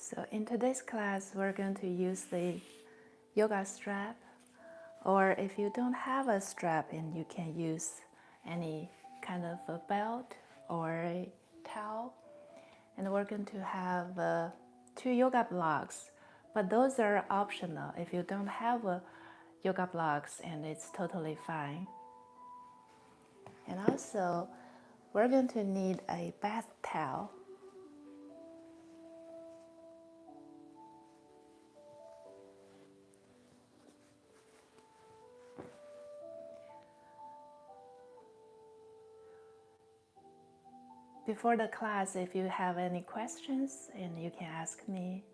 So in today's class, we're going to use the yoga strap, or if you don't have a strap, and you can use any kind of a belt or a towel. And we're going to have 2 yoga blocks, but those are optional. If you don't have yoga blocks, and it's totally fine. And also, we're going to need a bath towel. Before the class, if you have any questions, and you can ask me.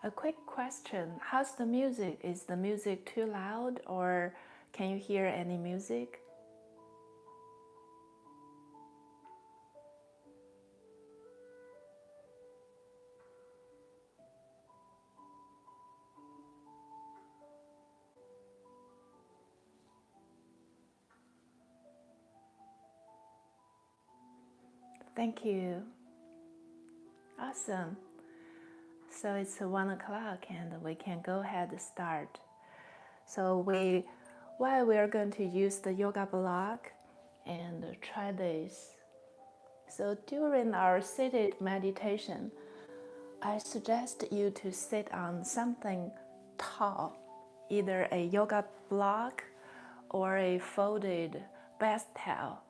A quick question, how's the music? Is the music too loud, or can you hear any music? Thank you. Awesome. So it's 1 o'clock and we can go ahead and start. So while we are going to use the yoga block and try this. So during our seated meditation, I suggest you to sit on something tall, either a yoga block or a folded bath towel.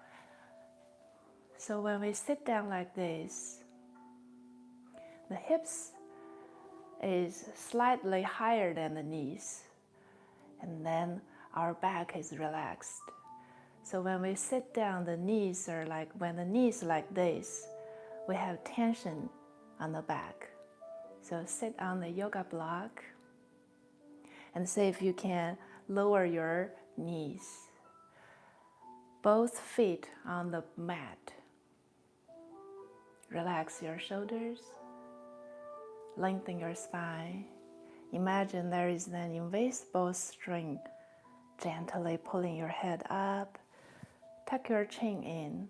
So when we sit down like this, the hips is slightly higher than the knees, and then our back is relaxed. So when we sit down, the knees are like, when the knees like this, we have tension on the back. So sit on the yoga block and see if you can lower your knees. Both feet on the mat. Relax your shoulders. Lengthen your spine. Imagine there is an invisible string gently pulling your head up. Tuck your chin in.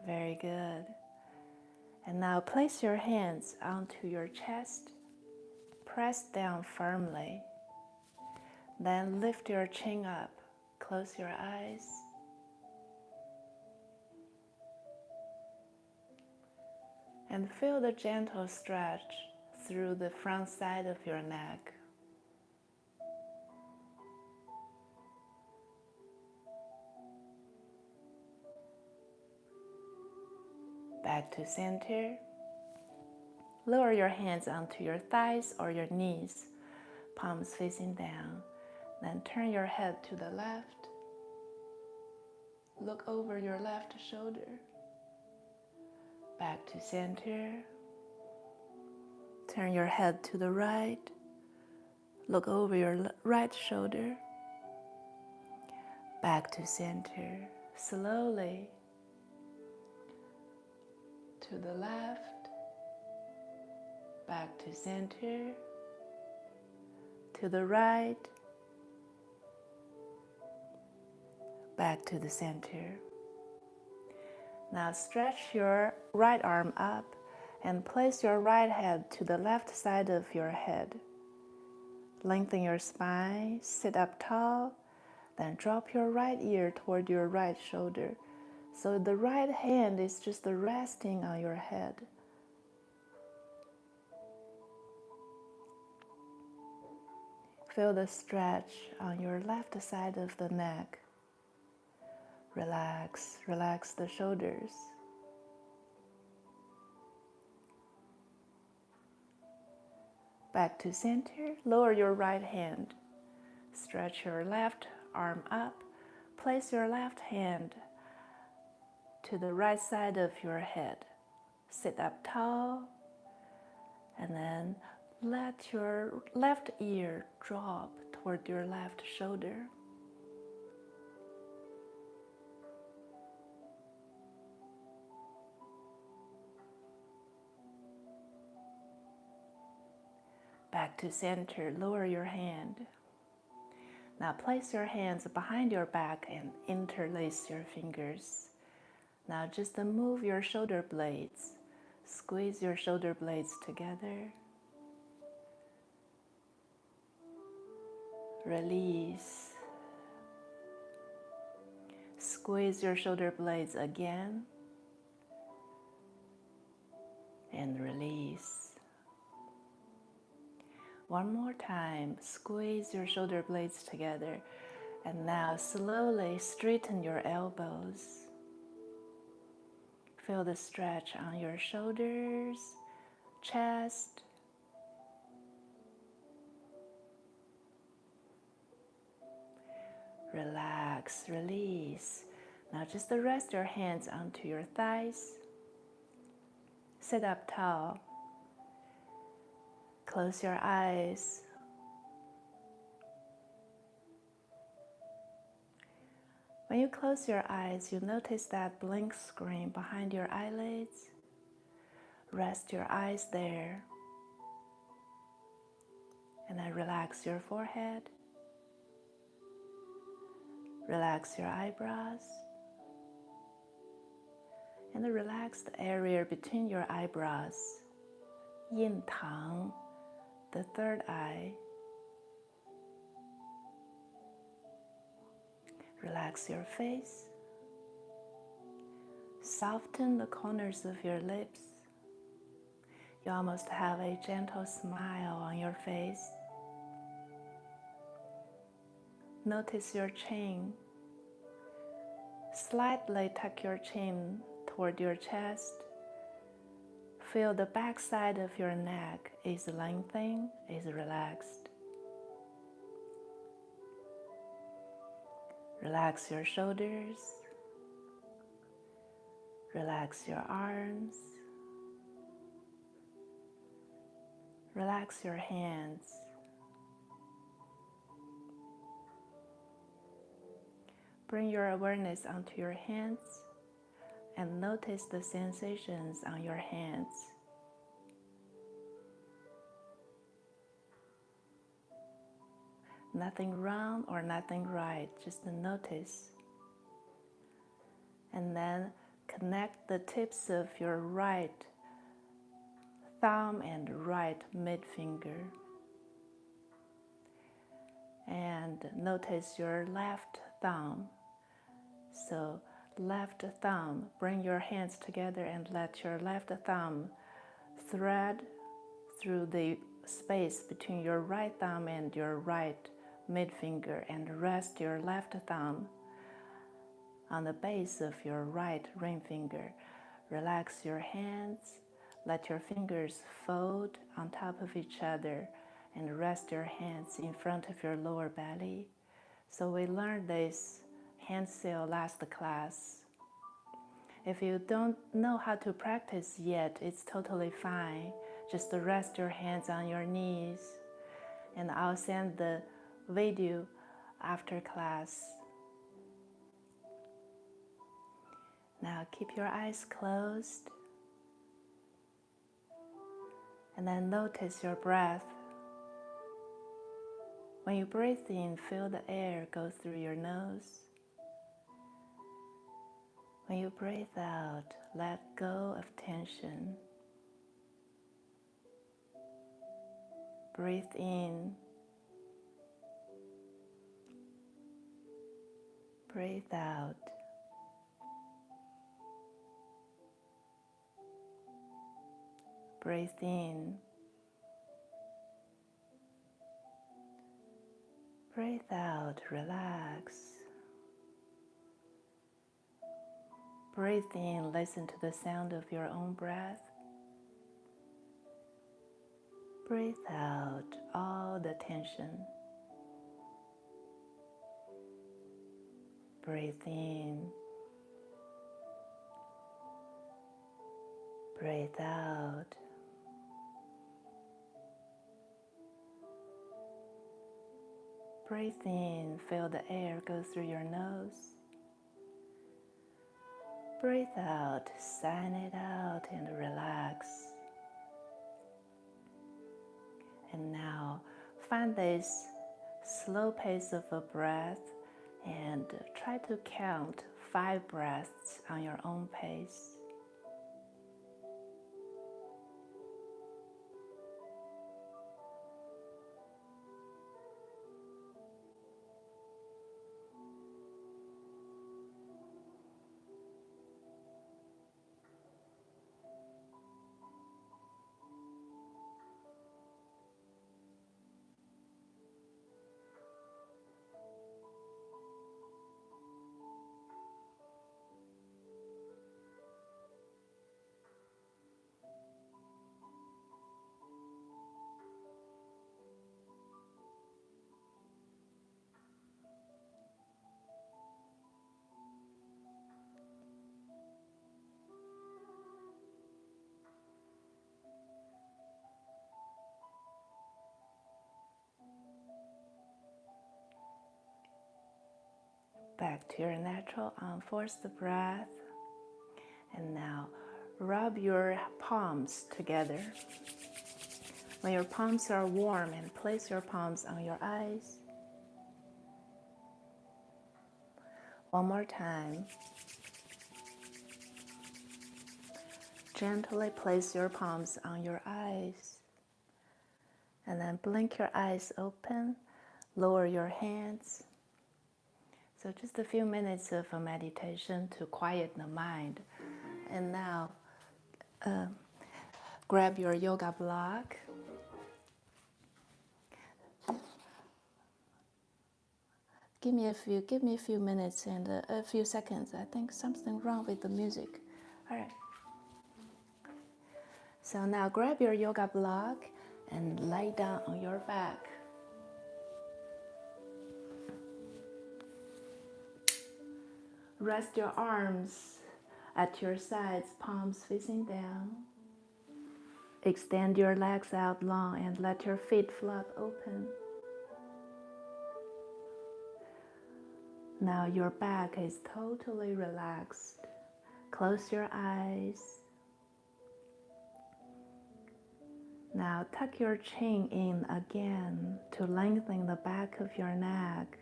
Very good. And now place your hands onto your chest. Press down firmly. Then lift your chin up. Close your eyes. And feel the gentle stretch through the front side of your neck. Back to center. Lower your hands onto your thighs or your knees, palms facing down. Then turn your head to the left. Look over your left shoulder. Back to center. Turn your head to the right. Look over your right shoulder. Back to center. Slowly. To the left. Back to center. To the right. Back to the center. Now stretch your right arm up and place your right head to the left side of your head. Lengthen your spine, sit up tall, then drop your right ear toward your right shoulder. So the right hand is just resting on your head. Feel the stretch on your left side of the neck. Relax, relax the shoulders. Back to center, lower your right hand. Stretch your left arm up. Place your left hand to the right side of your head. Sit up tall, and then let your left ear drop toward your left shoulder. Back to center, lower your hand. Now place your hands behind your back and interlace your fingers. Now just move your shoulder blades. Squeeze your shoulder blades together. Release. Squeeze your shoulder blades again. And release. One more time, squeeze your shoulder blades together. And now slowly straighten your elbows. Feel the stretch on your shoulders, chest. Relax, release. Now just rest your hands onto your thighs. Sit up tall. Close your eyes. When you close your eyes, you notice that blank screen behind your eyelids. Rest your eyes there. And then relax your forehead. Relax your eyebrows. And then relax the area between your eyebrows. Yin Tang, the third eye. Relax your face. Soften the corners of your lips. You almost have a gentle smile on your face. Notice your chin. Slightly tuck your chin toward your chest. Feel the back side of your neck is lengthened, is relaxed. Relax your shoulders. Relax your arms. Relax your hands. Bring your awareness onto your hands and notice the sensations on your hands. Nothing wrong or nothing right, just notice. And then connect the tips of your right thumb and right mid finger. And notice your left thumb. So left thumb, bring your hands together and let your left thumb thread through the space between your right thumb and your right mid finger, and rest your left thumb on the base of your right ring finger. Relax your hands, let your fingers fold on top of each other, and rest your hands in front of your lower belly. So we learned this hand seal last class. If you don't know how to practice yet, it's totally fine. Just rest your hands on your knees, and I'll send the video after class. Now keep your eyes closed, and then notice your breath. When you breathe in, feel the air go through your nose. When you breathe out, let go of tension. Breathe in. Breathe out. Breathe in. Breathe out, relax. Breathe in, listen to the sound of your own breath. Breathe out all the tension. Breathe in. Breathe out. Breathe in, feel the air go through your nose. Breathe out, sign it out and relax. And now find this slow pace of a breath and try to count 5 breaths on your own pace. Back to your natural unforced breath. And now rub your palms together. When your palms are warm, and place your palms on your eyes. One more time. Gently place your palms on your eyes. And then blink your eyes open. Lower your hands. So just a few minutes of a meditation to quiet the mind. And now grab your yoga block. Give me a few minutes and a few seconds. I think something wrong with the music. All right. So now grab your yoga block and lay down on your back. Rest your arms at your sides, palms facing down. Extend your legs out long and let your feet flap open. Now your back is totally relaxed. Close your eyes. Now tuck your chin in again to lengthen the back of your neck.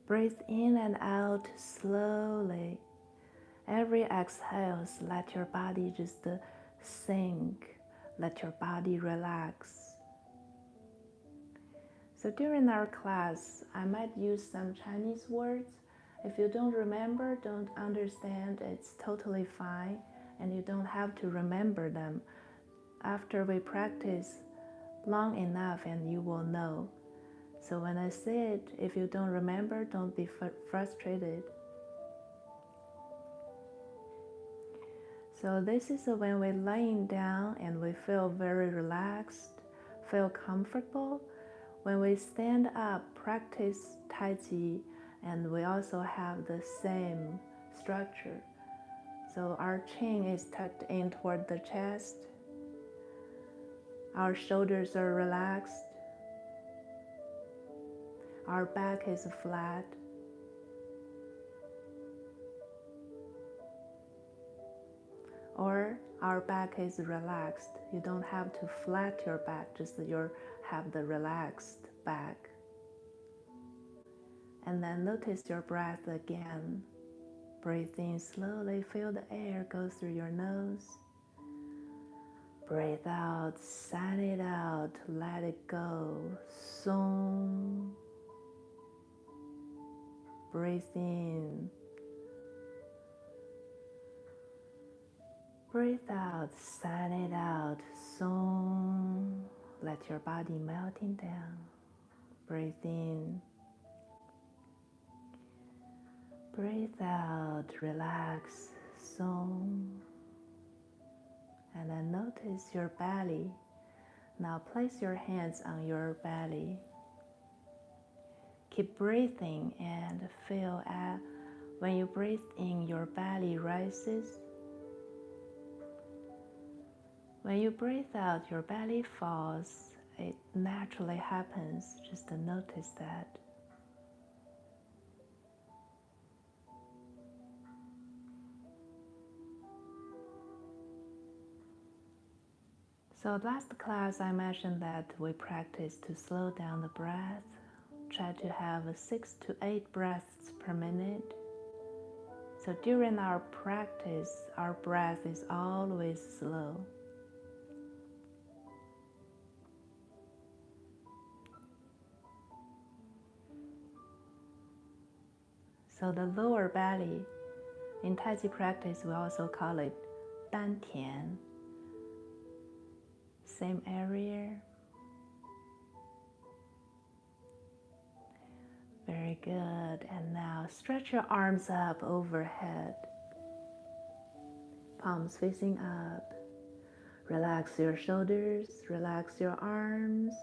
Breathe in and out slowly. Every exhale, let your body just sink. Let your body relax. So during our class, I might use some Chinese words. If you don't remember, don't understand, it's totally fine, and you don't have to remember them. After we practice long enough, and you will know. So when I say it, if you don't remember, don't be frustrated. So this is when we're laying down and we feel very relaxed, feel comfortable. When we stand up, practice Tai Chi, and we also have the same structure. So our chin is tucked in toward the chest. Our shoulders are relaxed. Our back is flat. Or our back is relaxed. You don't have to flat your back, just you have the relaxed back. And then notice your breath again. Breathe in slowly, feel the air go through your nose. Breathe out, sign it out, let it go. Song. Breathe in. Breathe out, sign it out. Song. Let your body melting down. Breathe in. Breathe out, relax. Song. And then notice your belly. Now place your hands on your belly. Keep breathing and feel when you breathe in, your belly rises. When you breathe out, your belly falls. It naturally happens. Just to notice that. So last class I mentioned that we practice to slow down the breath. Try to have 6 to 8 breaths per minute. So during our practice, our breath is always slow. So the lower belly, in Tai Chi practice, we also call it Dan Tian. Same area. Very good. And now stretch your arms up overhead. Palms facing up. Relax your shoulders, relax your arms,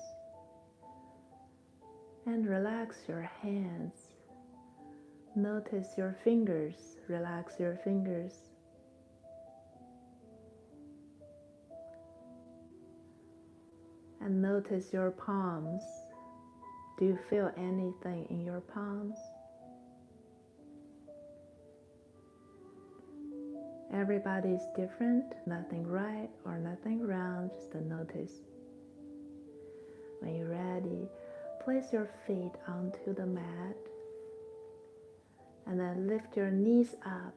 and relax your hands. Notice your fingers, relax your fingers. And notice your palms. Do you feel anything in your palms? Everybody is different, nothing right or nothing wrong, just to notice. When you're ready, place your feet onto the mat and then lift your knees up.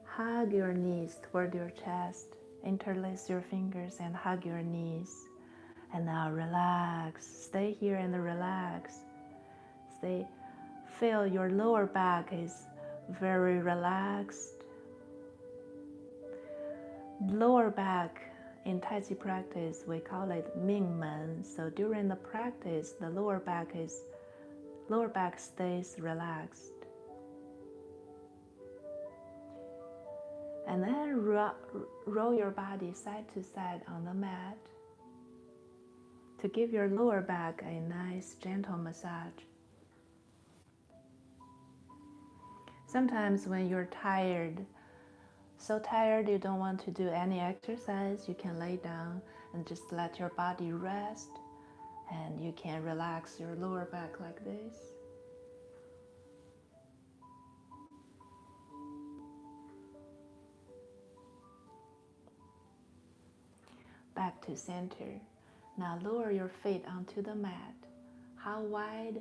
Hug your knees toward your chest. Interlace your fingers and hug your knees. And now relax. Stay here and relax. Feel your lower back is very relaxed. Lower back in Tai Chi practice, we call it Ming Men. So during the practice, the lower back stays relaxed. And then roll your body side to side on the mat to give your lower back a nice gentle massage. Sometimes when you're tired, so tired you don't want to do any exercise, you can lay down and just let your body rest, and you can relax your lower back like this. Back to center. Now lower your feet onto the mat. How wide?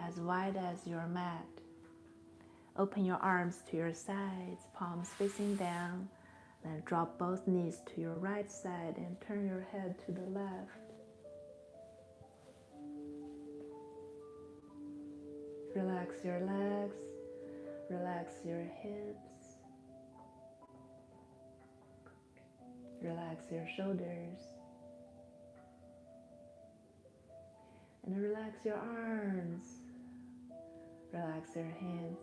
As wide as your mat. Open your arms to your sides, palms facing down. Then drop both knees to your right side and turn your head to the left. Relax your legs, relax your hips, relax your shoulders, and relax your arms, relax your hands.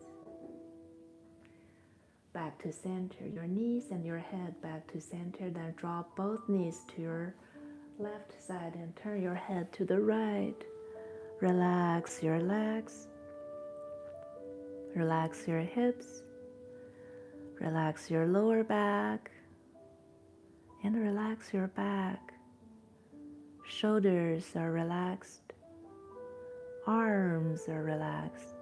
Back to center, your knees and your head back to center, then drop both knees to your left side and turn your head to the right. Relax your legs, relax your hips, relax your lower back, and relax your back. Shoulders are relaxed, arms are relaxed.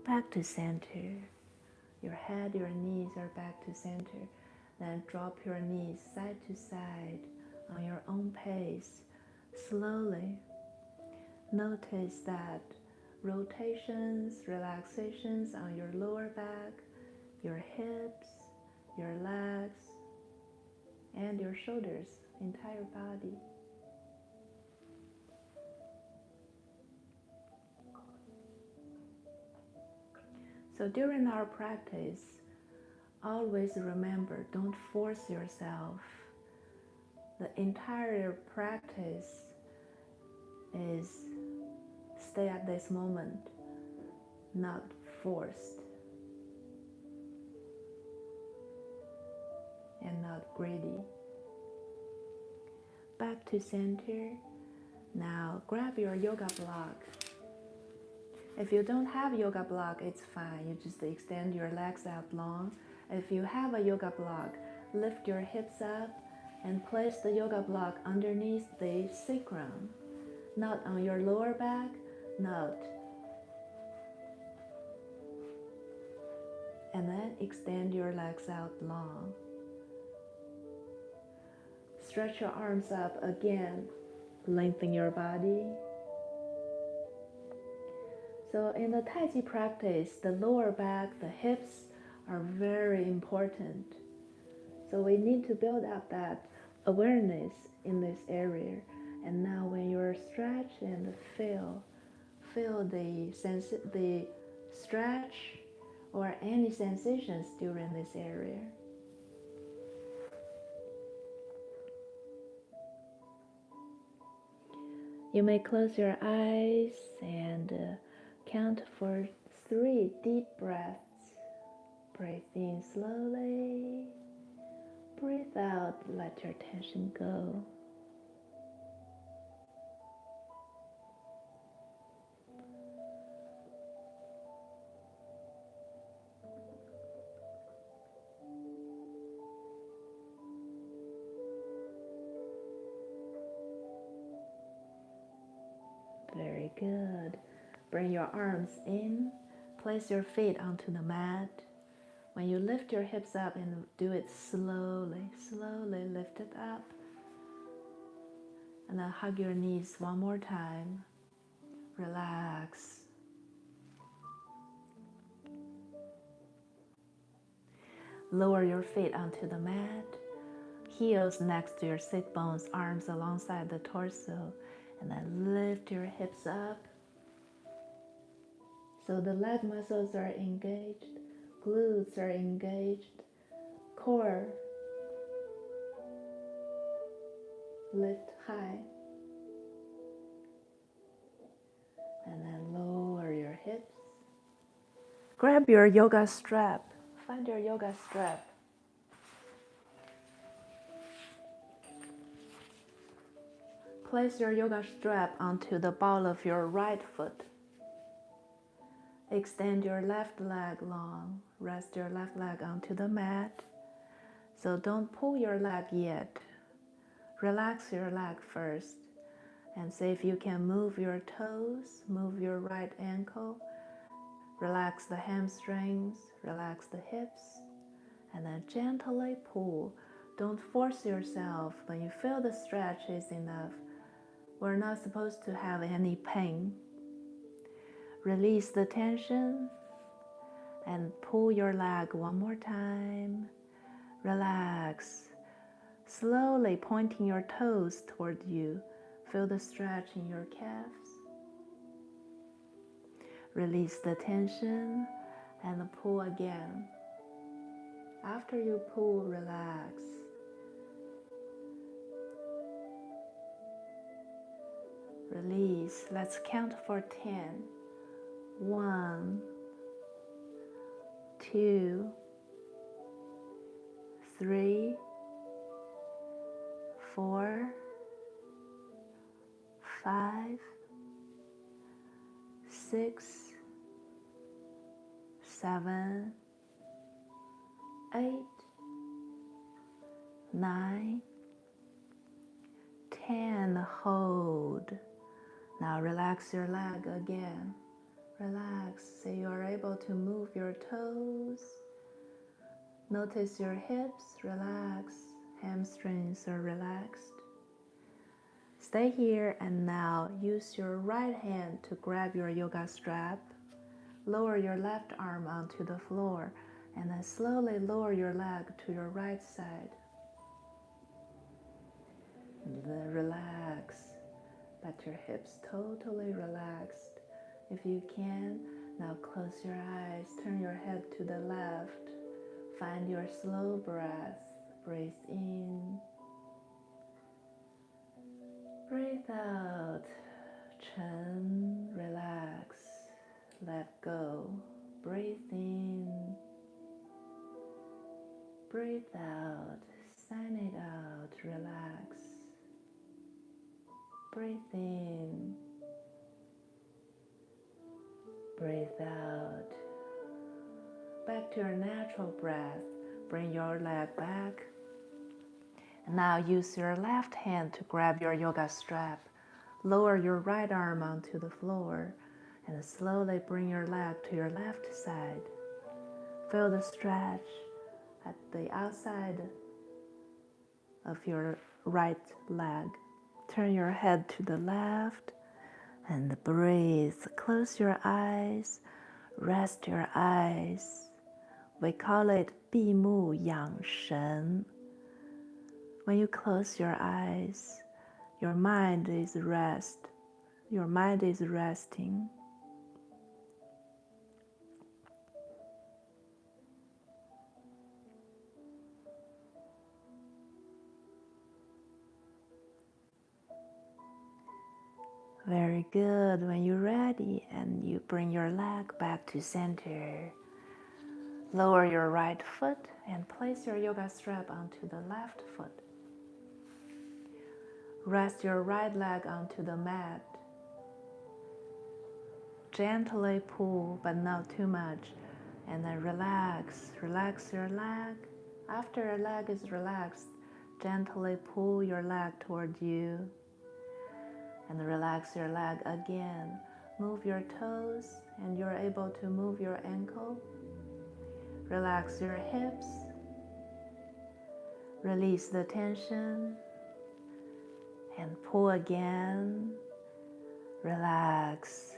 Back to center. Your head, your knees are back to center. Then drop your knees side to side on your own pace, slowly. Notice that rotations, relaxations on your lower back, your hips, your legs, and your shoulders, entire body. So during our practice, always remember, don't force yourself. The entire practice is stay at this moment, not forced. and not greedy. Back to center. Now grab your yoga block. If you don't have yoga block, it's fine. You just extend your legs out long. If you have a yoga block, lift your hips up and place the yoga block underneath the sacrum, not on your lower back, not. And then extend your legs out long. Stretch your arms up again. Lengthen your body. So in the Tai Chi practice, the lower back, the hips are very important. So we need to build up that awareness in this area. And now when you're stretched and feel the stretch or any sensations during this area. You may close your eyes and count for 3 deep breaths. Breathe in slowly. Breathe out, let your tension go. Very good. Bring your arms in. Place your feet onto the mat. When you lift your hips up and do it slowly, slowly lift it up. And then hug your knees one more time. Relax. Lower your feet onto the mat. Heels next to your sit bones, arms alongside the torso. And then lift your hips up. So the leg muscles are engaged. Glutes are engaged. Core. Lift high. And then lower your hips. Grab your yoga strap. Find your yoga strap. Place your yoga strap onto the ball of your right foot. Extend your left leg long. Rest your left leg onto the mat. So don't pull your leg yet. Relax your leg first. And see if you can move your toes, move your right ankle. Relax the hamstrings, relax the hips. And then gently pull. Don't force yourself. When you feel the stretch is enough, we're not supposed to have any pain. Release the tension and pull your leg one more time. Relax. Slowly pointing your toes toward you. Feel the stretch in your calves. Release the tension and pull again. After you pull, relax. Release. Let's count for 10. 1, 2, 3, 4, 5, 6, 7, 8, 9, 10. Hold. Now relax your leg again. Relax so you are able to move your toes. Notice your hips, relax. Hamstrings are relaxed. Stay here and now use your right hand to grab your yoga strap. Lower your left arm onto the floor and then slowly lower your leg to your right side. Then relax. Let your hips totally relaxed. If you can, now close your eyes, turn your head to the left. Find your slow breath. Breathe in. Breathe out. Chen, relax. Let go. Breathe in. Breathe out. Breathe in. Breathe out. Back to your natural breath. Bring your leg back. And now use your left hand to grab your yoga strap. Lower your right arm onto the floor and slowly bring your leg to your left side. Feel the stretch at the outside of your right leg. Turn your head to the left and breathe. Close your eyes, rest your eyes. We call it 闭目养神. When you close your eyes, your mind is rest. Your mind is resting. Very good. When you're ready and you bring your leg back to center, lower your right foot and place your yoga strap onto the left foot. Rest your right leg onto the mat. Gently pull, but not too much. And then relax. Relax your leg. After your leg is relaxed, gently pull your leg toward you. And relax your leg again. Move your toes and you're able to move your ankle. Relax your hips. Release the tension. And pull again. Relax.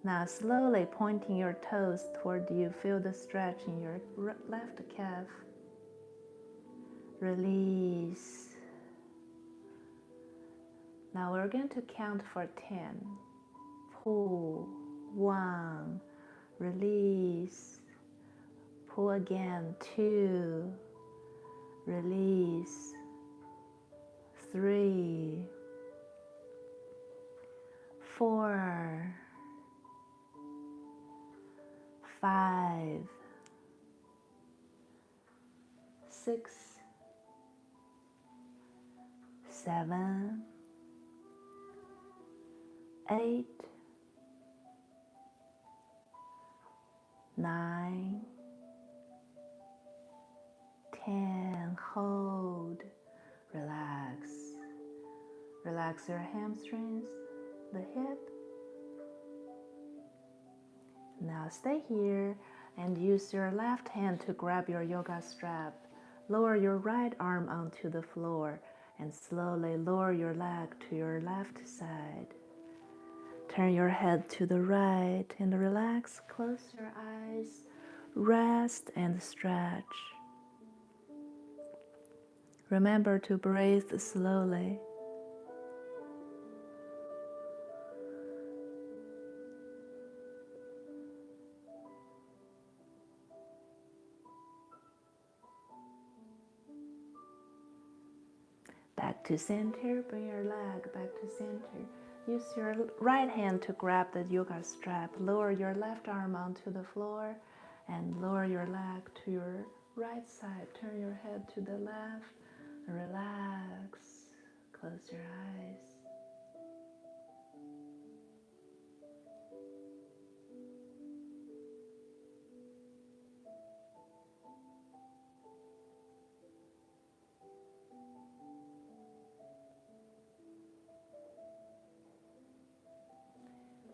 Now slowly pointing your toes toward you, feel the stretch in your left calf. Release. Now we're going to count for 10. Pull. 1. Release. Pull again. 2. Release. 3. 4. 5. 6. 7. 8. 9. 10. Hold. Relax. Relax your hamstrings, the hip. Now stay here and use your left hand to grab your yoga strap. Lower your right arm onto the floor and slowly lower your leg to your left side. Turn your head to the right and relax. Close your eyes. Rest and stretch. Remember to breathe slowly. Back to center, bring your leg back to center. Use your right hand to grab the yoga strap. Lower your left arm onto the floor and lower your leg to your right side. Turn your head to the left. Relax. Close your eyes.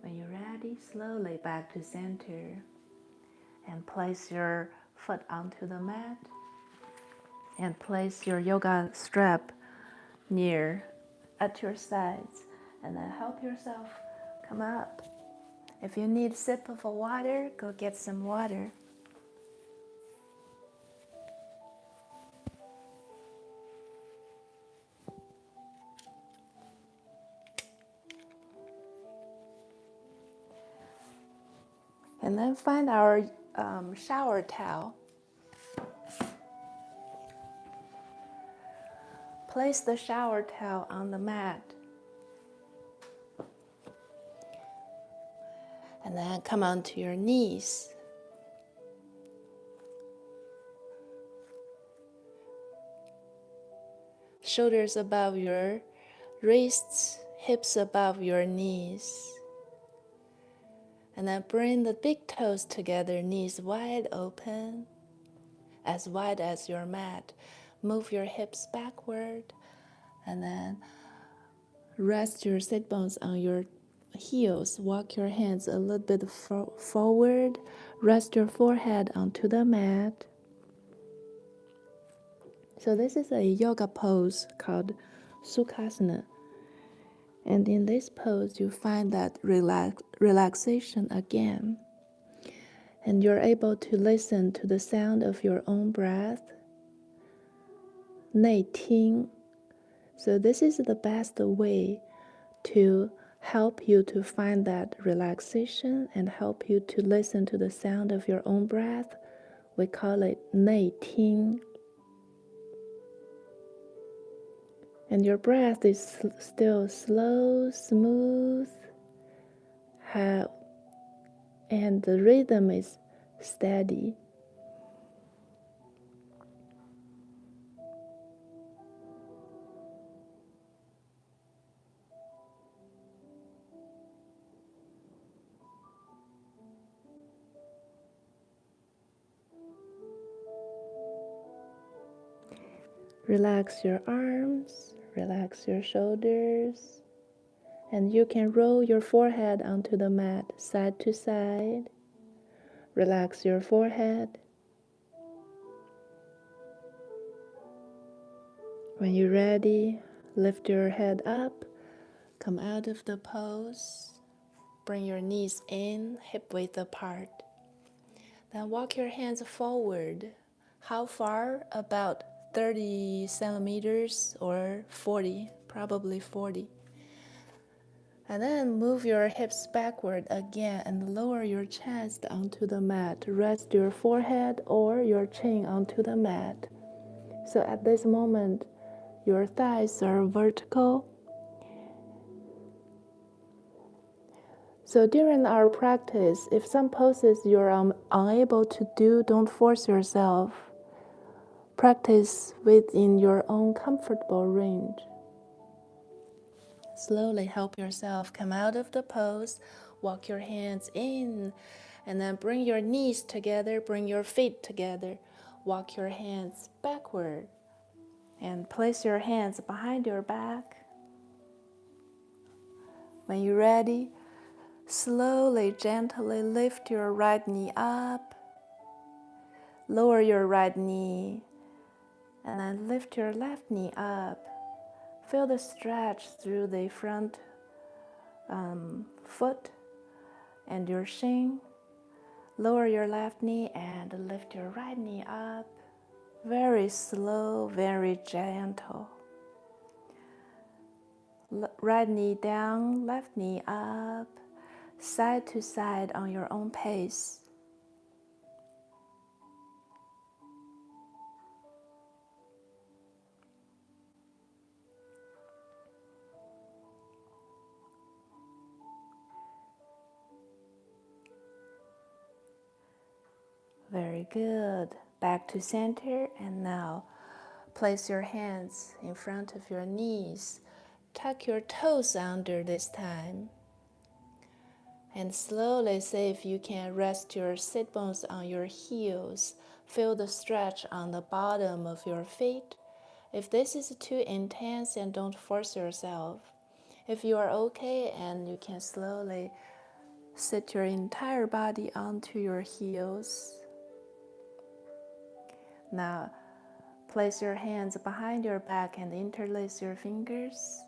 When you're ready, slowly back to center and place your foot onto the mat and place your yoga strap near at your sides and then help yourself come up. If you need a sip of water, go get some water. And then find our shower towel. Place the shower towel on the mat. And then come onto your knees. Shoulders above your wrists, hips above your knees. And then bring the big toes together, knees wide open, as wide as your mat. Move your hips backward, and then rest your sit bones on your heels. Walk your hands a little bit forward. Rest your forehead onto the mat. So this is a yoga pose called Sukhasana. And in this pose, you find that relaxation again. And you're able to listen to the sound of your own breath. 内听. So this is the best way to help you to find that relaxation and help you to listen to the sound of your own breath. We call it 内听. And your breath is still slow, smooth, and the rhythm is steady. Relax your arms, relax your shoulders, and you can roll your forehead onto the mat side to side. Relax your forehead. When you're ready, lift your head up, come out of the pose, bring your knees in, hip width apart. Then walk your hands forward. How far? About 30 centimeters or 40, probably 40. And then move your hips backward again and lower your chest onto the mat. Rest your forehead or your chin onto the mat. So at this moment, your thighs are vertical. So during our practice, if some poses you're unable to do, don't force yourself. Practice within your own comfortable range. Slowly help yourself come out of the pose, walk your hands in, and then bring your knees together, bring your feet together. Walk your hands backward and place your hands behind your back. When you're ready, slowly, gently lift your right knee up, lower your right knee, and then lift your left knee up. Feel the stretch through the front foot and your shin. Lower your left knee and lift your right knee up. Very slow, very gentle. Right knee down, left knee up, side to side on your own pace. Very good. Back to center, and now place your hands in front of your knees. Tuck your toes under this time. And slowly see if you can rest your sit bones on your heels. Feel the stretch on the bottom of your feet. If this is too intense, then don't force yourself. If you are okay and you can slowly sit your entire body onto your heels. Now, place your hands behind your back and interlace your fingers.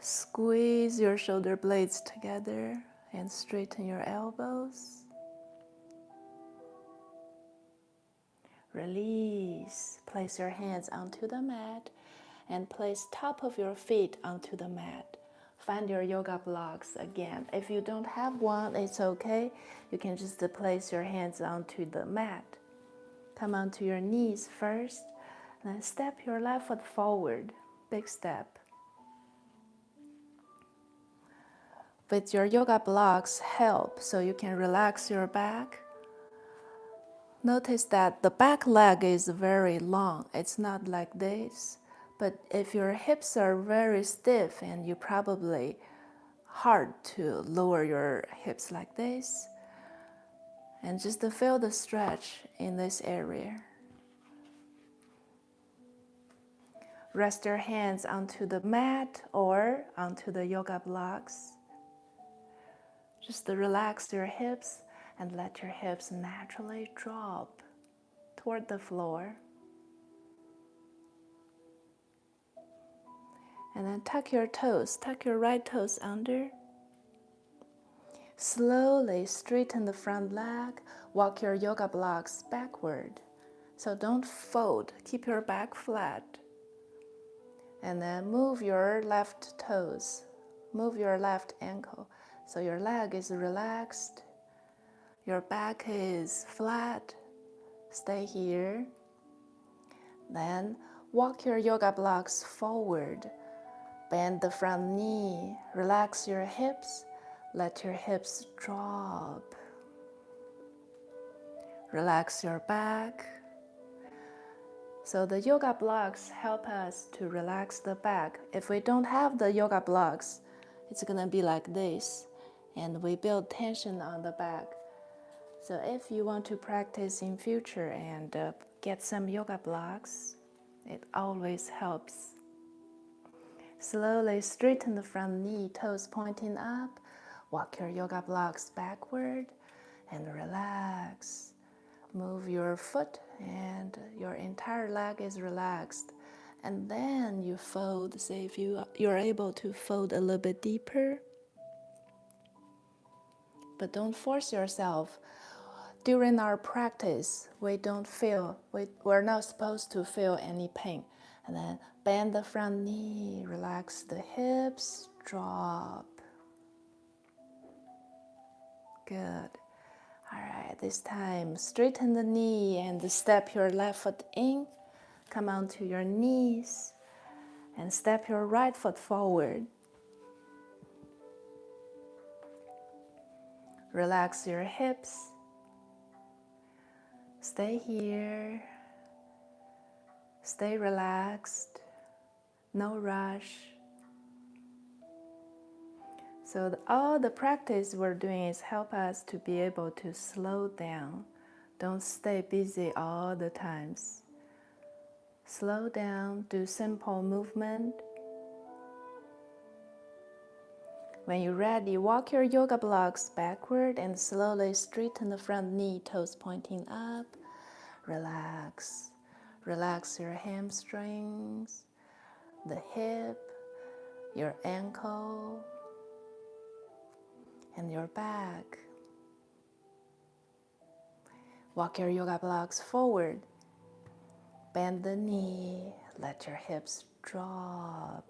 Squeeze your shoulder blades together and straighten your elbows. Release. Place your hands onto the mat and place top of your feet onto the mat. Find your yoga blocks again. If you don't have one, it's okay. You can just place your hands onto the mat. Come onto your knees first, then step your left foot forward. Big step. With your yoga blocks help so you can relax your back. Notice that the back leg is very long. It's not like this. But if your hips are very stiff and you probably hard to lower your hips like this, and just to feel the stretch in this area. Rest your hands onto the mat or onto the yoga blocks. Just to relax your hips and let your hips naturally drop toward the floor. And then tuck your toes, tuck your right toes under. Slowly straighten the front leg, walk your yoga blocks backward. So don't fold, keep your back flat. And then move your left toes, move your left ankle. So your leg is relaxed, your back is flat. Stay here. Then walk your yoga blocks forward. Bend the front knee, relax your hips, let your hips drop. Relax your back. So the yoga blocks help us to relax the back. If we don't have the yoga blocks, it's gonna be like this, and we build tension on the back. So if you want to practice in future and get some yoga blocks, it always helps. Slowly straighten the front knee, toes pointing up. Walk your yoga blocks backward and relax. Move your foot and your entire leg is relaxed. And then you fold. See if you're able to fold a little bit deeper. But don't force yourself. During our practice, we're not supposed to feel any pain. And then bend the front knee, relax the hips, drop. Good. All right, this time straighten the knee and step your left foot in. Come onto your knees and step your right foot forward. Relax your hips. Stay here. Stay relaxed. No rush. So all the practice we're doing is help us to be able to slow down. Don't stay busy all the times. Slow down, do simple movement. When you're ready, walk your yoga blocks backward and slowly straighten the front knee, toes pointing up. Relax. Relax your hamstrings, the hip, your ankle, and your back. Walk your yoga blocks forward. Bend the knee, let your hips drop.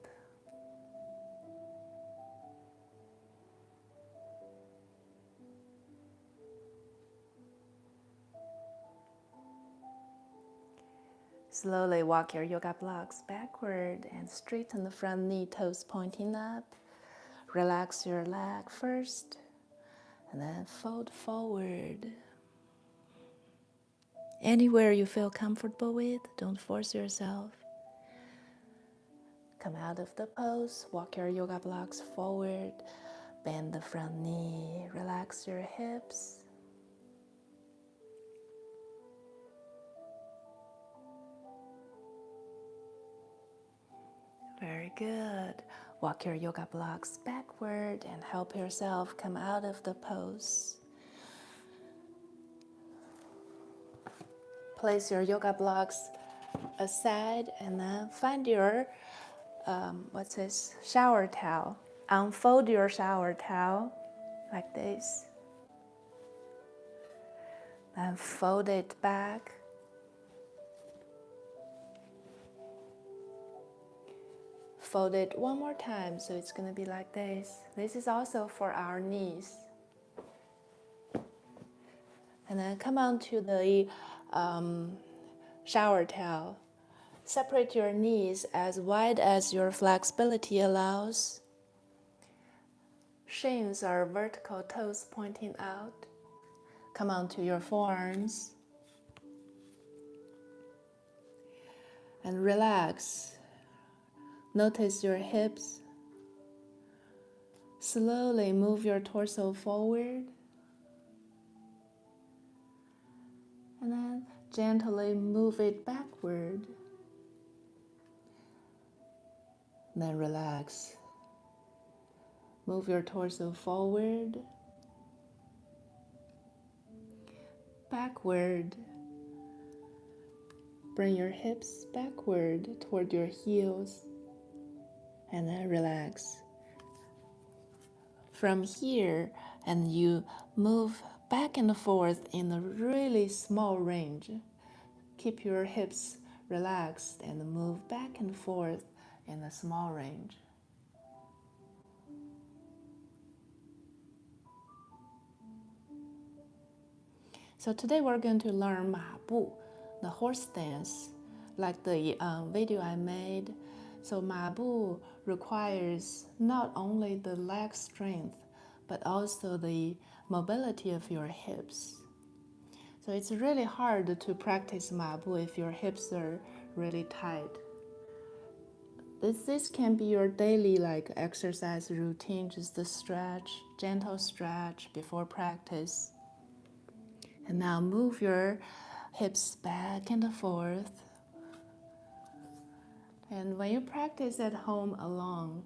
Slowly walk your yoga blocks backward and straighten the front knee, toes pointing up. Relax your leg first, and then fold forward. Anywhere you feel comfortable with, don't force yourself. Come out of the pose, walk your yoga blocks forward, bend the front knee, relax your hips. Very good. Walk your yoga blocks backward and help yourself come out of the pose. Place your yoga blocks aside and then find your shower towel. Unfold your shower towel like this. Then fold it back. Fold it one more time, so it's going to be like this. This is also for our knees. And then come on to the shower towel. Separate your knees as wide as your flexibility allows. Shins are vertical, toes pointing out. Come on to your forearms. And relax. Notice your hips. Slowly move your torso forward. And then gently move it backward. Then relax. Move your torso forward, backward. Bring your hips backward toward your heels. And then relax. From here, and you move back and forth in a really small range. Keep your hips relaxed and move back and forth in a small range. So today we're going to learn 马步, the horse stance, like the video I made. So 马步 requires not only the leg strength, but also the mobility of your hips. So it's really hard to practice 马步 if your hips are really tight. This can be your daily exercise routine, just a stretch, gentle stretch before practice. And now move your hips back and forth. And when you practice at home alone,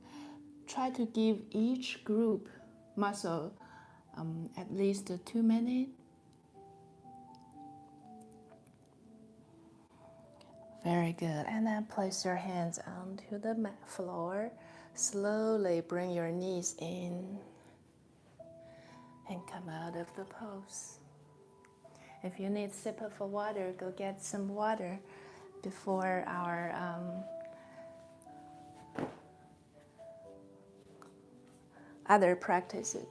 try to give each group muscle at least 2 minutes. Very good. And then place your hands onto the mat floor. Slowly bring your knees in and come out of the pose. If you need a sip of water, go get some water before our other practices.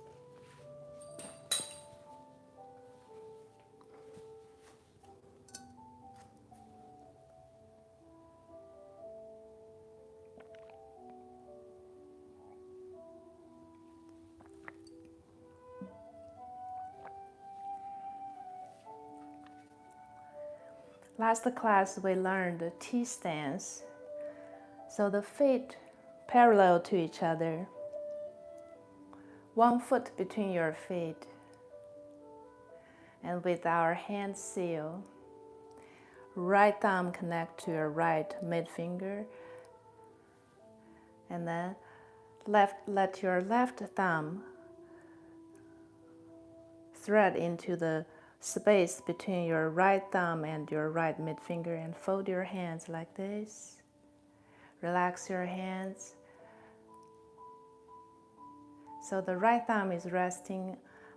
Last class we learned the T stance. So the feet parallel to each other. 1 foot between your feet. And with our hand seal, right thumb connect to your right mid finger. And then let your left thumb thread into the space between your right thumb and your right mid finger and fold your hands like this. Relax your hands. So the right thumb is resting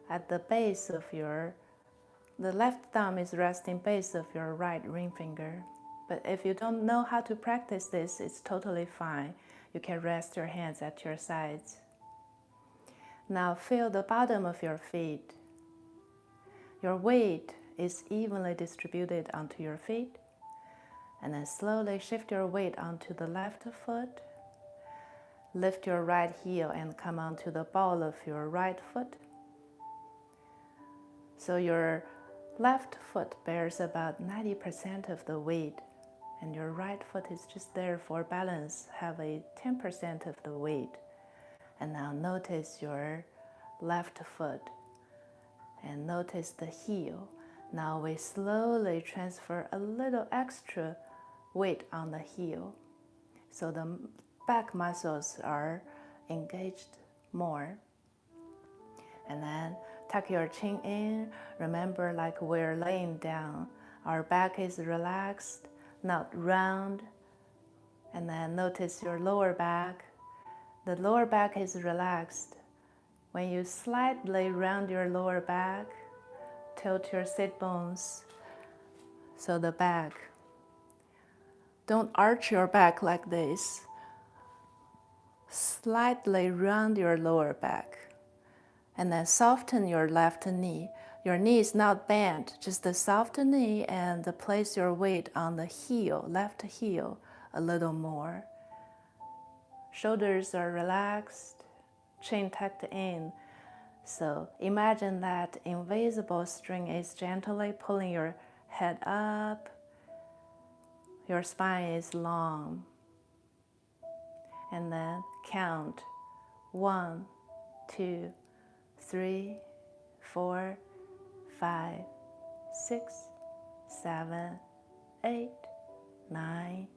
at the base of the left thumb is resting base of your right ring finger. But if you don't know how to practice this, it's totally fine. You can rest your hands at your sides. Now feel the bottom of your feet. Your weight is evenly distributed onto your feet. And then slowly shift your weight onto the left foot. Lift your right heel and come onto the ball of your right foot. So your left foot bears about 90% of the weight, and your right foot is just there for balance, have a 10% of the weight. And now notice your left foot and notice the heel. Now we slowly transfer a little extra weight on the heel, so the back muscles are engaged more. And then tuck your chin in. Remember, like we're laying down, our back is relaxed, not round. And then notice your lower back. The lower back is relaxed. When you slightly round your lower back, tilt your sit bones, so the back. Don't arch your back like this. Slightly round your lower back. And then soften your left knee. Your knee is not bent, just a soft knee, and place your weight on the heel, left heel, a little more. Shoulders are relaxed, chin tucked in. So imagine that invisible string is gently pulling your head up. Your spine is long. and then count 1, 2, 3, 4, 5, 6, 7, 8, 9,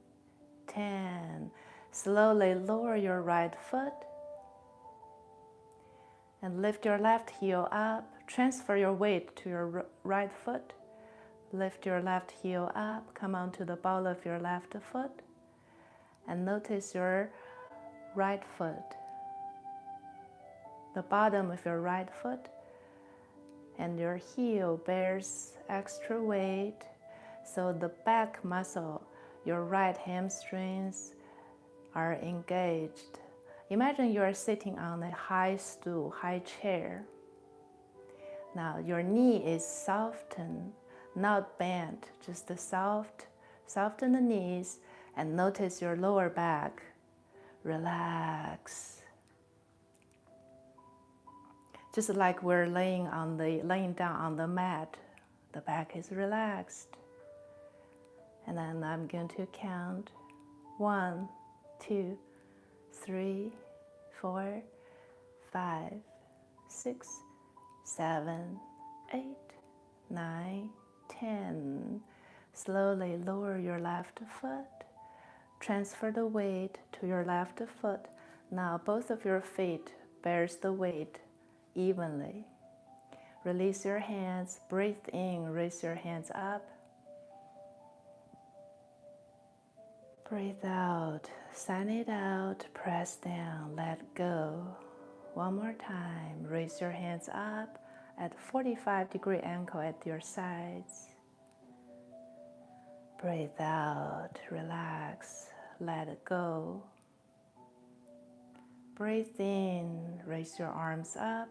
10. Slowly lower your right foot and lift your left heel up. Transfer your weight to your right foot. Lift your left heel up. Come onto the ball of your left foot. And notice your right foot, the bottom of your right foot, and your heel bears extra weight. So the back muscle, your right hamstrings are engaged. Imagine you are sitting on a high stool, high chair. Now your knee is softened, not bent, just soft. Soften the knees and notice your lower back. Relax. Just like we're laying down on the mat, the back is relaxed. And then I'm going to count 1, 2, 3, 4, 5, 6, 7, 8, 9, 10. Slowly lower your left foot. Transfer the weight to your left foot. Now both of your feet bears the weight evenly. Release your hands, breathe in, raise your hands up. Breathe out, send it out, press down, let go. One more time, raise your hands up at 45-degree angle at your sides. Breathe out, relax, let go. Breathe in, raise your arms up.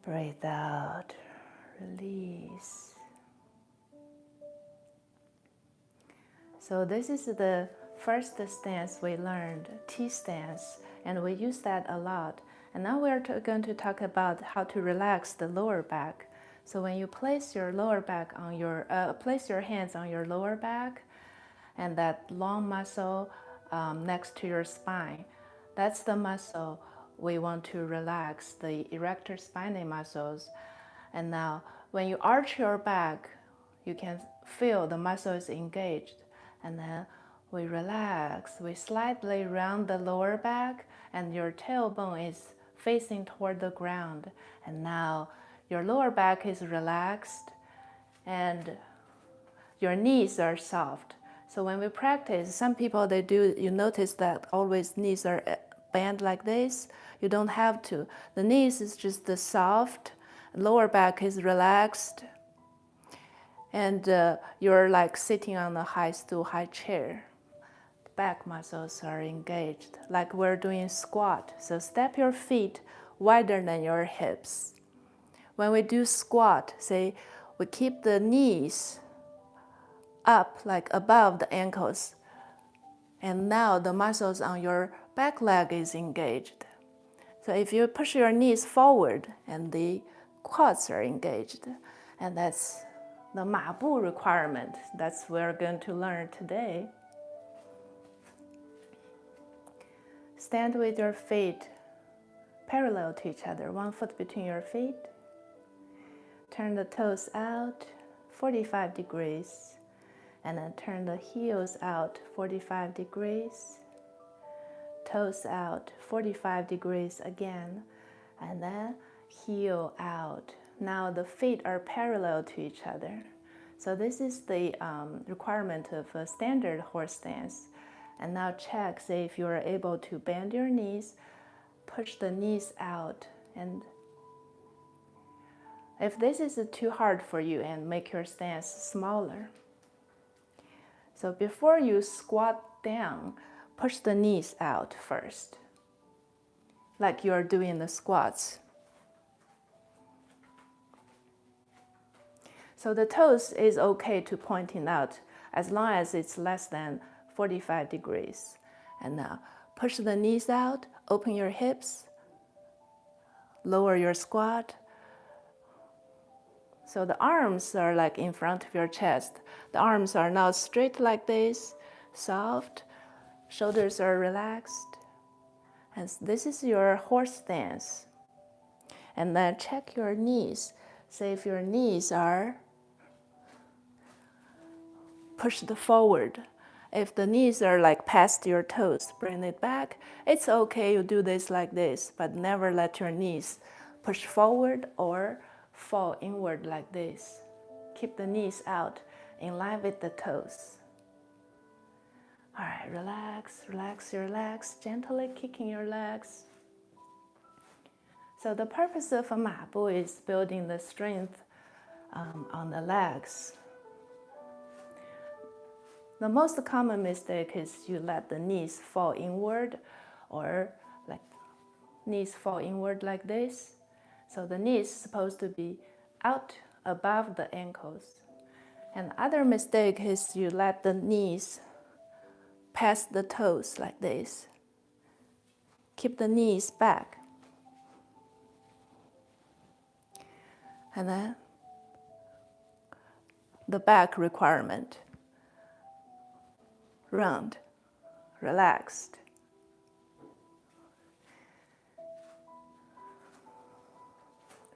Breathe out, release. So this is the first stance we learned, T stance, and we use that a lot. And now we're going to talk about how to relax the lower back. So when you place your lower back on place your hands on your lower back, and that long muscle next to your spine, that's the muscle we want to relax, the erector spinae muscles. And now when you arch your back, you can feel the muscle is engaged. And then we relax, we slightly round the lower back, and your tailbone is facing toward the ground. And now your lower back is relaxed and your knees are soft. So when we practice, some people you notice that always knees are bent like this. You don't have to. The knees is just the soft, lower back is relaxed, and you're like sitting on a high stool, high chair. The back muscles are engaged, like we're doing squat. So step your feet wider than your hips. When we do squat, say we keep the knees up, like above the ankles. And now the muscles on your back leg is engaged. So if you push your knees forward and the quads are engaged, and that's the 马步 requirement. That's what we're going to learn today. Stand with your feet parallel to each other, one foot between your feet. Turn the toes out 45 degrees, and then turn the heels out 45 degrees. Toes out 45 degrees again, and then heel out. Now the feet are parallel to each other. So this is the requirement of a standard horse stance. And now check, say if you are able to bend your knees, push the knees out. And if this is too hard for you, and make your stance smaller. So before you squat down, push the knees out first, like you are doing the squats. So the toes is okay to pointing out as long as it's less than 45 degrees. And now push the knees out, open your hips, lower your squat. So the arms are like in front of your chest. The arms are now straight like this. soft, shoulders are relaxed. And this is your horse stance. And then check your knees. See if your knees are pushed forward. If the knees are like past your toes, bring it back. It's okay, you do this like this, but never let your knees push forward or fall inward like this. Keep the knees out in line with the toes. All right, relax, relax your legs, gently kicking your legs. So the purpose of a mabu is building the strength on the legs. The most common mistake is you let the knees fall inward or like knees fall inward like this. So the knees is supposed to be out above the ankles. And other mistake is you let the knees pass the toes like this. Keep the knees back. And then the back requirement. Round, relaxed.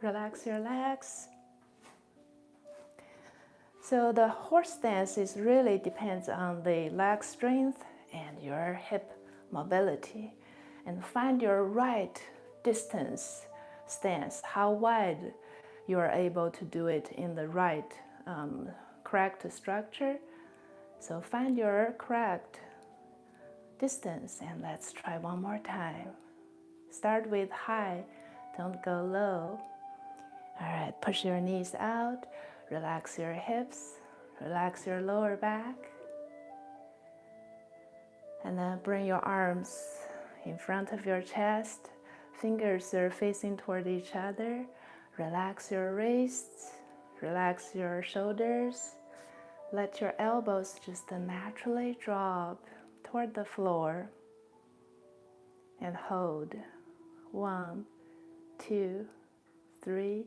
Relax your legs. So the horse stance is really depends on the leg strength and your hip mobility. And find your right distance stance, how wide you are able to do it in the right correct structure. So find your correct distance and let's try one more time. Start with high, don't go low. All right, push your knees out, relax your hips, relax your lower back. And then bring your arms in front of your chest. Fingers are facing toward each other. Relax your wrists, relax your shoulders. Let your elbows just naturally drop toward the floor. And hold. 1, 2, 3,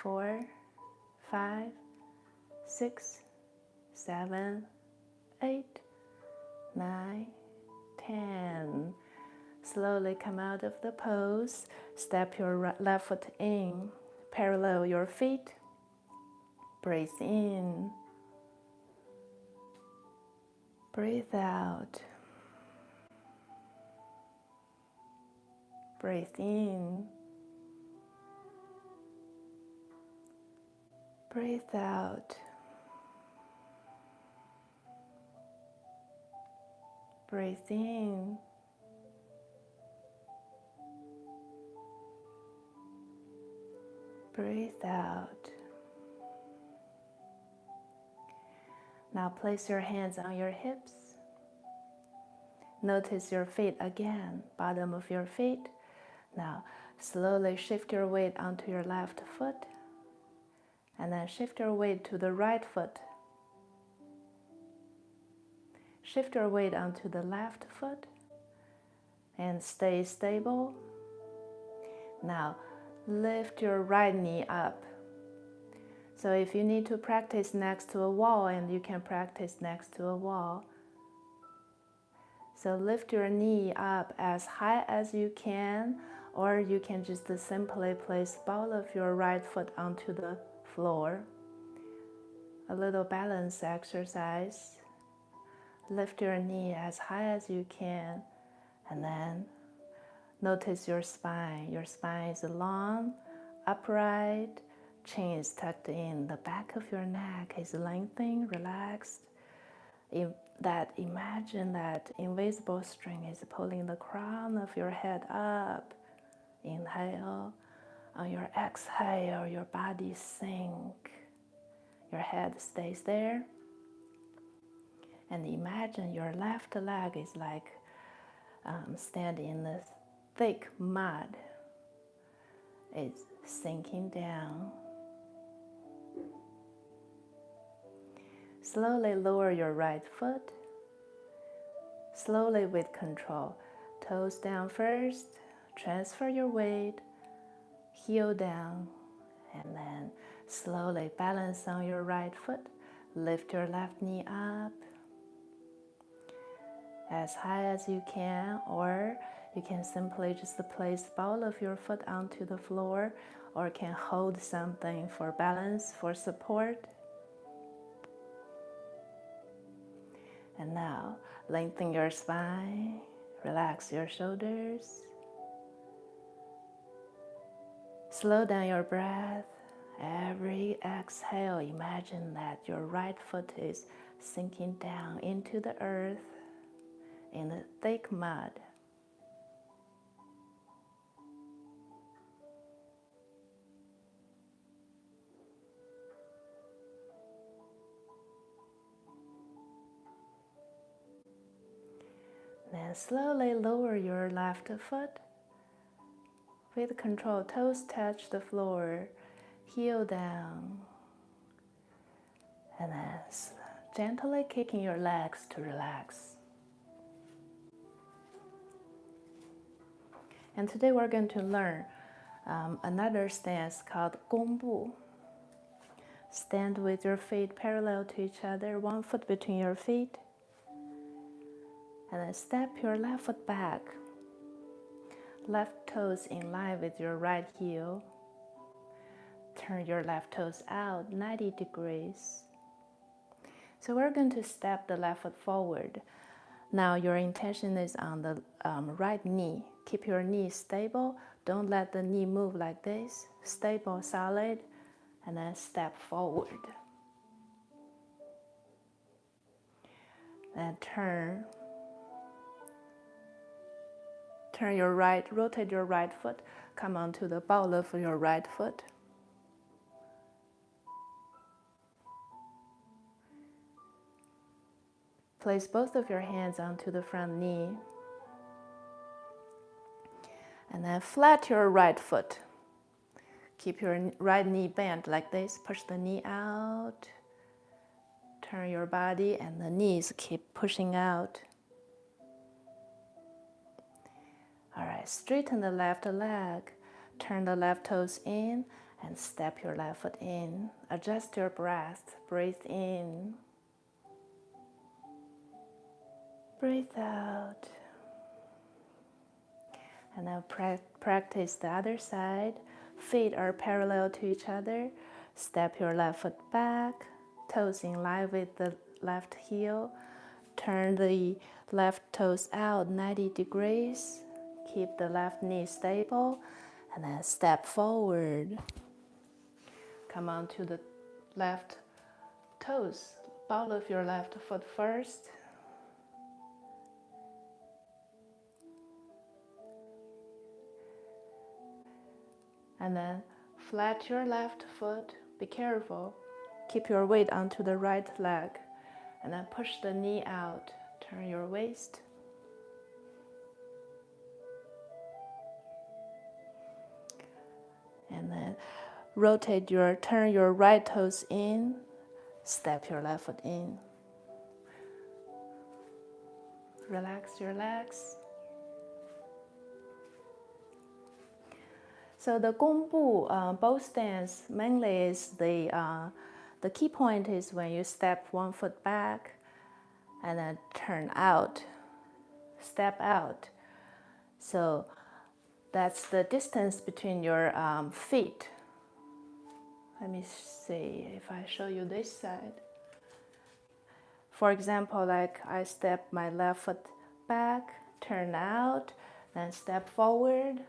4, 5, 6, 7, 8, 9, 10. Slowly come out of the pose. Step your left foot in. Parallel your feet. Breathe in. Breathe out. Breathe in. Breathe out. Breathe in. Breathe out. Now place your hands on your hips. Notice your feet again, bottom of your feet. Now slowly shift your weight onto your left foot. And then shift your weight to the right foot. Shift your weight onto the left foot. And stay stable. Now lift your right knee up. So if you need to practice next to a wall, and you can practice next to a wall. So lift your knee up as high as you can, or you can just simply place ball of your right foot onto the floor. A little balance exercise. Lift your knee as high as you can, and then notice your spine. Your spine is long, upright, chin is tucked in, the back of your neck is lengthened, relaxed. Imagine that invisible string is pulling the crown of your head up. Inhale. On your exhale, your body sink. Your head stays there. And imagine your left leg is like standing in the thick mud. It's sinking down. Slowly lower your right foot. Slowly with control. Toes down first. Transfer your weight. Heel down. And then slowly balance on your right foot. Lift your left knee up. as high as you can, or you can simply just place the ball of your foot onto the floor, or can hold something for balance, for support. And now, lengthen your spine, relax your shoulders. Slow down your breath. Every exhale, imagine that your right foot is sinking down into the earth in the thick mud. Then slowly lower your left foot. With control, toes touch the floor, heel down. And then gently kicking your legs to relax. And today we're going to learn another stance called Gongbu. Stand with your feet parallel to each other, one foot between your feet. And then step your left foot back. Left toes in line with your right heel. Turn your left toes out 90 degrees. So we're going to step the left foot forward. Now your intention is on the right knee. Keep your knee stable. Don't let the knee move like this. Stable, solid, and then step forward. Then turn your right, rotate your right foot. Come onto the ball of your right foot. Place both of your hands onto the front knee. And then flat your right foot. Keep your right knee bent like this. Push the knee out. Turn your body and the knees keep pushing out. All right, straighten the left leg. Turn the left toes in and step your left foot in. Adjust your breath. Breathe in. Breathe out. And now practice the other side. Feet are parallel to each other. Step your left foot back. Toes in line with the left heel. Turn the left toes out 90 degrees. Keep the left knee stable. And then step forward. Come on to the left toes. Ball of your left foot first. And then flat your left foot. Be careful. Keep your weight onto the right leg. And then push the knee out. Turn your waist. And then turn your right toes in. Step your left foot in. Relax your legs. So the Gongbu bow stance mainly is the key point is when you step one foot back and then turn out, step out. So that's the distance between your feet. Let me see if I show you this side. For example, like I step my left foot back, turn out, then step forward.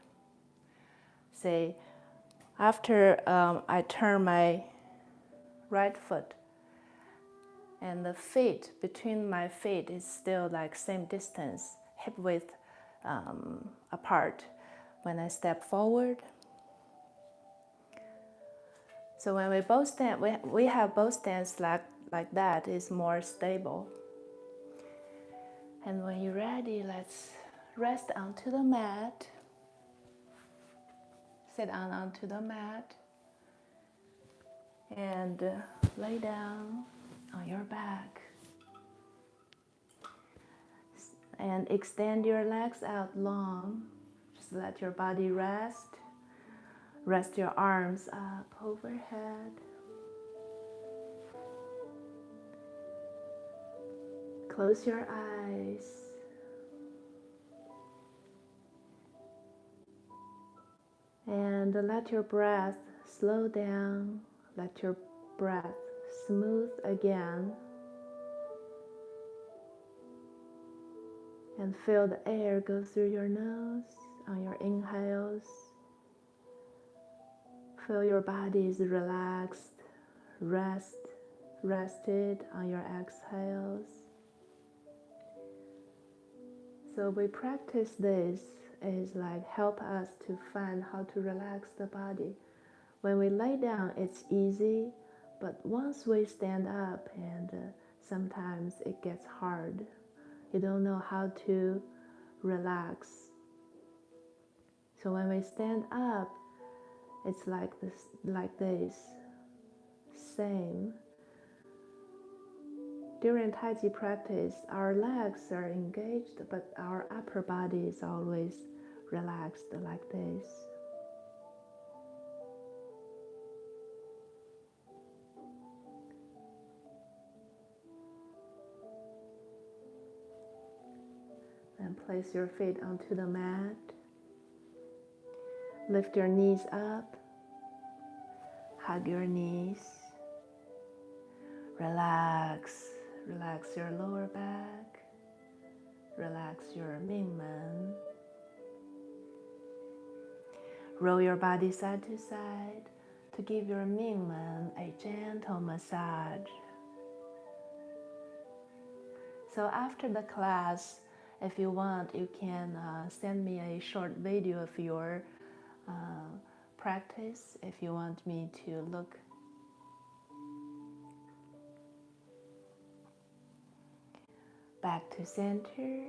Say, after I turn my right foot, and the feet, between my feet is still like same distance, hip width apart when I step forward. So when we both stand, we have both stance like that is more stable. And when you're ready, let's rest onto the mat. Sit down onto the mat and lay down on your back. And extend your legs out long. Just let your body rest. Rest your arms up overhead. Close your eyes. And let your breath slow down. Let your breath smooth again. And feel the air go through your nose on your inhales. Feel your body is relaxed, rested on your exhales. So we practice this is like help us to find how to relax the body. When we lay down, it's easy, but once we stand up, and sometimes it gets hard. You don't know how to relax. So when we stand up, it's like this. Same. During Tai Chi practice, our legs are engaged, but our upper body is always relaxed like this. And place your feet onto the mat. Lift your knees up. Hug your knees. Relax. Relax your lower back. Relax your Mingmen. Roll your body side to side to give your Mingmen a gentle massage. So after the class, if you want, you can send me a short video of your practice if you want me to look. Back to center.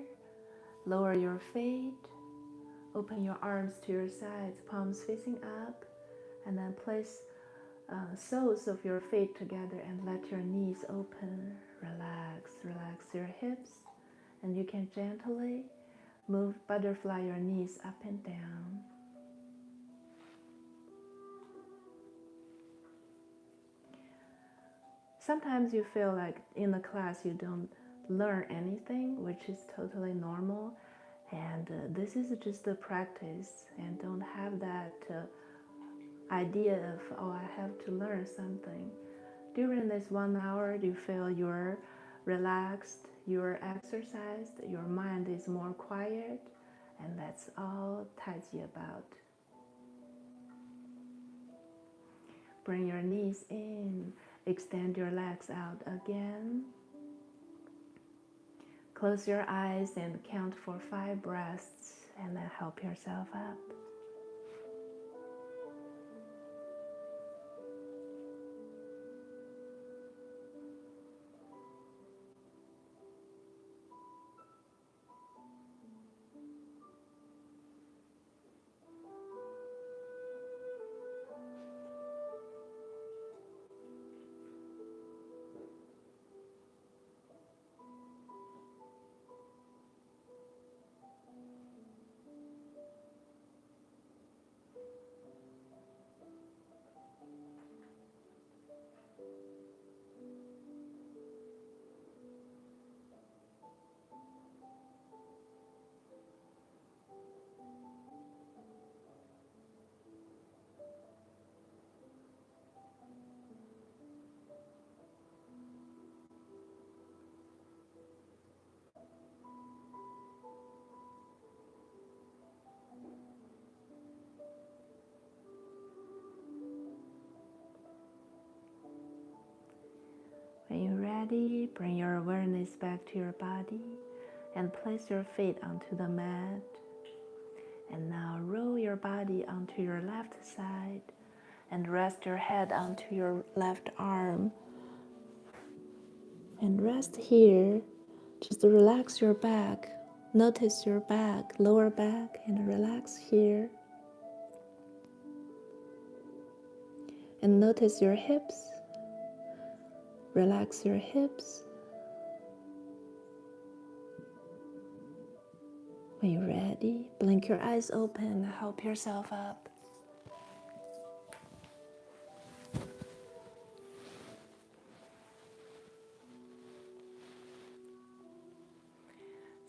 Lower your feet. Open your arms to your sides, palms facing up, and then place soles of your feet together and let your knees open. Relax, relax your hips, and you can gently move, butterfly your knees up and down. Sometimes you feel like in the class you don't learn anything, which is totally normal. And this is just a practice, and don't have that idea of, oh, I have to learn something. During this 1 hour, you feel you're relaxed, you're exercised, your mind is more quiet, and that's all Tai Chi about. Bring your knees in, extend your legs out again. Close your eyes and count for 5 breaths, and then help yourself up. When you're ready, bring your awareness back to your body and place your feet onto the mat. And now roll your body onto your left side and rest your head onto your left arm. And rest here. Just relax your back. Notice your back, lower back, and relax here. And notice your hips. Relax your hips. When you're ready, blink your eyes open, help yourself up.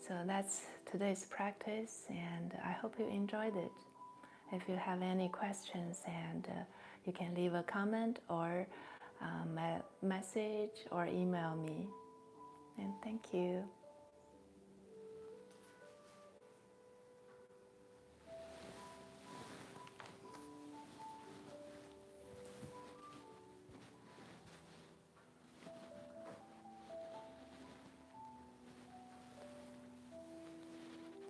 So that's today's practice, and I hope you enjoyed it. if you have any questions, and you can leave a comment or message or email me. And thank you.